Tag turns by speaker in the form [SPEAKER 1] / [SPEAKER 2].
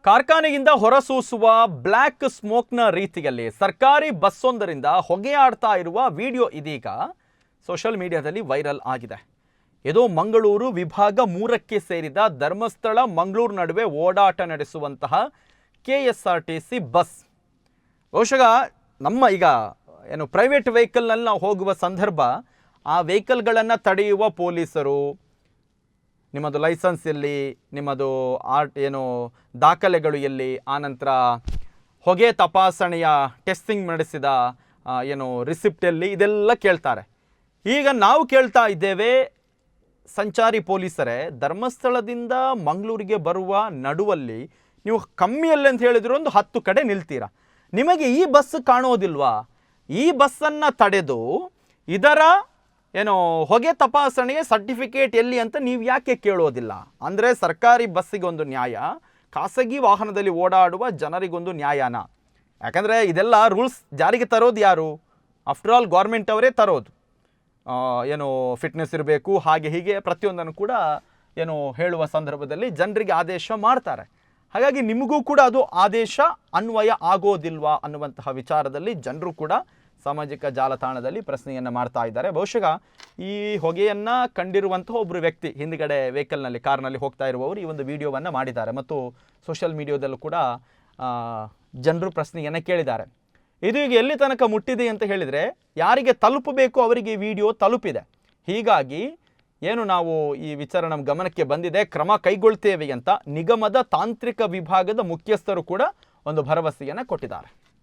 [SPEAKER 1] ಕಾರ್ಖಾನೆಯಿಂದ ಹೊರಸೂಸುವ ಬ್ಲ್ಯಾಕ್ ಸ್ಮೋಕ್ನ ರೀತಿಯಲ್ಲಿ ಸರ್ಕಾರಿ ಬಸ್ಸೊಂದರಿಂದ ಹೊಗೆಯಾಡ್ತಾ ಇರುವ ವಿಡಿಯೋ ಇದೀಗ ಸೋಷಿಯಲ್ ಮೀಡಿಯಾದಲ್ಲಿ ವೈರಲ್ ಆಗಿದೆ. ಇದು ಮಂಗಳೂರು ವಿಭಾಗ 3ಕ್ಕೆ ಸೇರಿದ ಧರ್ಮಸ್ಥಳ ಮಂಗಳೂರು ನಡುವೆ ಓಡಾಟ ನಡೆಸುವಂತಹ KSRTC ಬಸ್. ಬಹುಶಃ ನಮ್ಮ ಈಗ ಪ್ರೈವೇಟ್ ವೆಹಿಕಲ್ನಲ್ಲಿ ನಾವು ಹೋಗುವ ಸಂದರ್ಭ ಆ ವೆಹಿಕಲ್ಗಳನ್ನು ತಡೆಯುವ ಪೊಲೀಸರು ನಿಮ್ಮದು ಲೈಸೆನ್ಸ್ ಎಲ್ಲಿ, ನಿಮ್ಮದು ದಾಖಲೆಗಳು ಎಲ್ಲಿ, ಆನಂತರ ಹೊಗೆ ತಪಾಸಣೆಯ ಟೆಸ್ಟಿಂಗ್ ನಡೆಸಿದ ರಿಸಿಪ್ಟ್ ಎಲ್ಲಿ, ಇದೆಲ್ಲ ಕೇಳ್ತಾರೆ. ಈಗ ನಾವು ಕೇಳ್ತಾ ಇದ್ದೇವೆ, ಸಂಚಾರಿ ಪೊಲೀಸರೇ, ಧರ್ಮಸ್ಥಳದಿಂದ ಮಂಗಳೂರಿಗೆ ಬರುವ ನಡುವಲ್ಲಿ ನೀವು ಕಮ್ಮಿಯಲ್ಲಿ ಅಂತ ಹೇಳಿದ್ರು ಒಂದು 10 ಕಡೆ ನಿಲ್ತೀರಾ. ನಿಮಗೆ ಈ ಬಸ್ ಕಾಣೋದಿಲ್ವಾ? ಈ ಬಸ್ಸನ್ನು ತಡೆದು ಇದರ ಹೊಗೆ ತಪಾಸಣೆಯ ಸರ್ಟಿಫಿಕೇಟ್ ಎಲ್ಲಿ ಅಂತ ನೀವು ಯಾಕೆ ಕೇಳೋದಿಲ್ಲ? ಅಂದರೆ ಸರ್ಕಾರಿ ಬಸ್ಸಿಗೆ ಒಂದು ನ್ಯಾಯ, ಖಾಸಗಿ ವಾಹನದಲ್ಲಿ ಓಡಾಡುವ ಜನರಿಗೊಂದು ನ್ಯಾಯನ? ಯಾಕಂದರೆ ಇದೆಲ್ಲ ರೂಲ್ಸ್ ಜಾರಿಗೆ ತರೋದು ಯಾರು? ಆಫ್ಟರ್ ಆಲ್ ಗೌರ್ಮೆಂಟ್ ಅವರೇ ತರೋದು. ಫಿಟ್ನೆಸ್ ಇರಬೇಕು, ಹಾಗೆ ಹೀಗೆ ಪ್ರತಿಯೊಂದನ್ನು ಕೂಡ ಹೇಳುವ ಸಂದರ್ಭದಲ್ಲಿ ಜನರಿಗೆ ಆದೇಶ ಮಾಡ್ತಾರೆ. ಹಾಗಾಗಿ ನಿಮಗೂ ಕೂಡ ಅದು ಆದೇಶ ಅನ್ವಯ ಆಗೋದಿಲ್ವಾ ಅನ್ನುವಂತಹ ವಿಚಾರದಲ್ಲಿ ಜನರು ಕೂಡ ಸಾಮಾಜಿಕ ಜಾಲತಾಣದಲ್ಲಿ ಪ್ರಶ್ನೆಯನ್ನು ಮಾಡ್ತಾ ಇದ್ದಾರೆ. ಬಹುಶಃ ಈ ಹೊಗೆಯನ್ನು ಕಂಡಿರುವಂತಹ ಒಬ್ಬರು ವ್ಯಕ್ತಿ ಹಿಂದ್ಗಡೆ ವೆಹಿಕಲ್ನಲ್ಲಿ, ಕಾರ್ನಲ್ಲಿ ಹೋಗ್ತಾ ಇರುವವರು ಈ ಒಂದು ವಿಡಿಯೋವನ್ನು ಮಾಡಿದ್ದಾರೆ ಮತ್ತು ಸೋಷಿಯಲ್ ಮೀಡಿಯಾದಲ್ಲೂ ಕೂಡ ಜನರು ಪ್ರಶ್ನೆಯನ್ನು ಕೇಳಿದ್ದಾರೆ. ಇದು ಈಗ ಎಲ್ಲಿ ತನಕ ಮುಟ್ಟಿದೆ ಅಂತ ಹೇಳಿದರೆ, ಯಾರಿಗೆ ತಲುಪಬೇಕು ಅವರಿಗೆ ಈ ವಿಡಿಯೋ ತಲುಪಿದೆ. ಹೀಗಾಗಿ ನಾವು ಈ ವಿಚಾರ ನಮ್ಮ ಗಮನಕ್ಕೆ ಬಂದಿದೆ, ಕ್ರಮ ಕೈಗೊಳ್ತೇವೆ ಅಂತ ನಿಗಮದ ತಾಂತ್ರಿಕ ವಿಭಾಗದ ಮುಖ್ಯಸ್ಥರು ಕೂಡ ಒಂದು ಭರವಸೆಯನ್ನು ಕೊಟ್ಟಿದ್ದಾರೆ.